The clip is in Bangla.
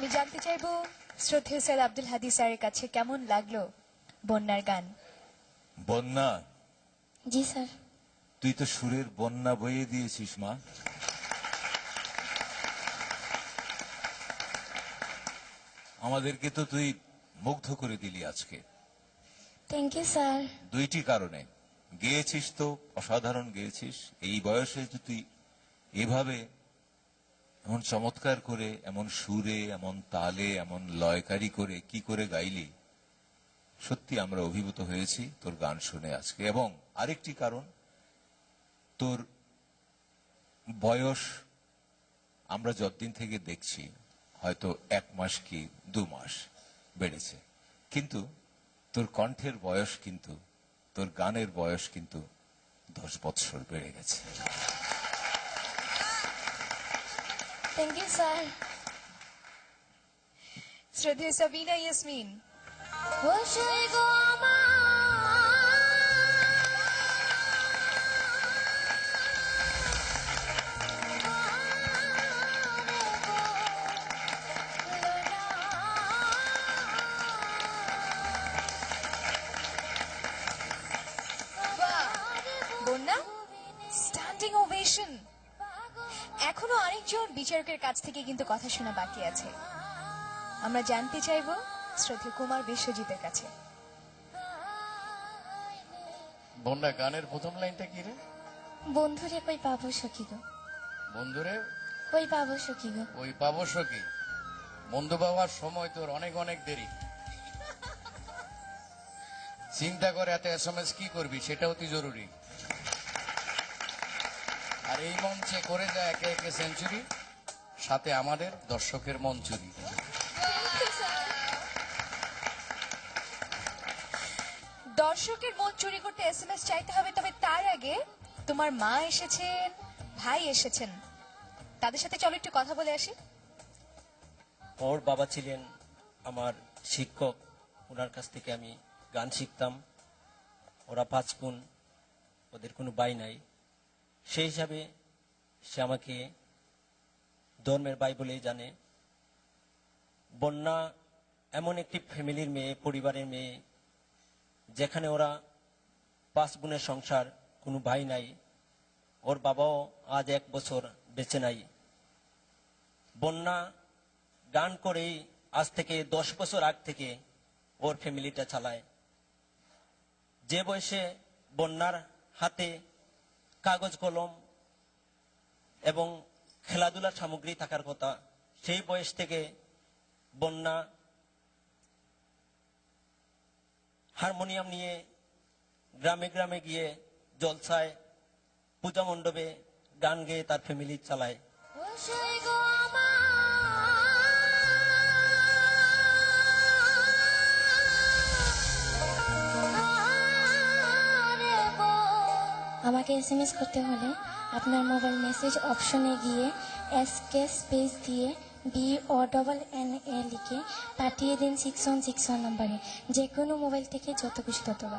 আমি জানতে চাইবো শ্রদ্ধেয় স্যার আব্দুল হাদি স্যারের কাছে কেমন লাগলো বন্যার গান। বন্যা, জি স্যার। তুই তো সুরের বন্যা বইয়ে দিয়েছিস মা। আমাদেরকে তো তুই মুগ্ধ করে দিলি আজকে। Thank you sir. দুইটি কারণে গেয়েছিস, তো অসাধারণ গেয়েছিস। এই বয়সে যে তুই এভাবে এমন চমৎকার করে, এমন সুরে, এমন তালে, এমন লয়কারি করে কি করে গাইলি, সত্যি আমরা অভিভূত হয়েছি তোর গান শুনে আজকে। এবং আরেকটি কারণ, তোর বয়স আমরা যতদিন থেকে দেখছি হয়তো 1 মাস কি 2 মাস বেড়েছে, কিন্তু তোর কণ্ঠের বয়স কিন্তু, তোর গানের বয়স কিন্তু 10 বৎসর বেড়ে গেছে। Thank you sir. শ্রদ্ধেয় সাবিনা ইয়াসমিন। বসই গো আমার বন্যা, স্ট্যান্ডিং ওভেশন। এখনো আরেকজন বিচারকের কাছ থেকে কিন্তু কথা শোনা বাকি আছে। আমরা জানতে চাইবো শ্রদ্ধেয় কুমার বিশ্বজিতের কাছে। বন্যা, গানের প্রথম লাইনটা কি রে? বন্ধুরে কই পাবো সখী গো, বন্ধুরে কই পাবো সখী গো। ওই পাবো সখী। বন্ধু পাওয়ার সময় তোর অনেক অনেক দেরি। চিন্তা করে এত SMS কি করবি, সেটা অতি জরুরি। আর এই মঞ্চে করে যায় একে একে সেঞ্চুরি, সাথে আমাদের দর্শকের মন চুরি। দর্শকের মন চুরি করতে SMS চাইতে হবে, তবে তার আগে তোমার মা এসেছেন, ভাই এসেছেন, তাদের সাথে চলো একটু কথা বলে আসি। ওর বাবা ছিলেন আমার শিক্ষক, ওনার কাছ থেকে আমি গান শিখতাম। ওরা 5 বোন, ওদের কোনো ভাই নাই। সেই হিসাবে সে আমাকে ধর্মের ভাই বলেই জানে। বন্যা এমন একটি ফ্যামিলির মেয়ে, পরিবারের মেয়ে, যেখানে ওরা 5 বোনের সংসার, কোনো ভাই নাই। ওর বাবাও আজ 1 বছর বেঁচে নাই। বন্যা গান করেই আজ থেকে 10 বছর আগ থেকে ওর ফ্যামিলিটা চালায়। যে বয়সে বন্যার হাতে কাগজ কলম এবং খেলাধুলার সামগ্রী থাকার কথা, সেই বয়স থেকে বন্যা হারমোনিয়াম নিয়ে গ্রামে গ্রামে গিয়ে জলসায়, পূজা মণ্ডপে গান গেয়ে তার ফ্যামিলি চালায়। বসই গো আমাকে SMS করতে হলে আপনার মোবাইল মেসেজ অপশনে গিয়ে SK স্পেস দিয়ে BONNA লিখে পাঠিয়ে দিন 6161 নম্বরে। যে কোনো মোবাইল থেকে যত খুশি ততবার।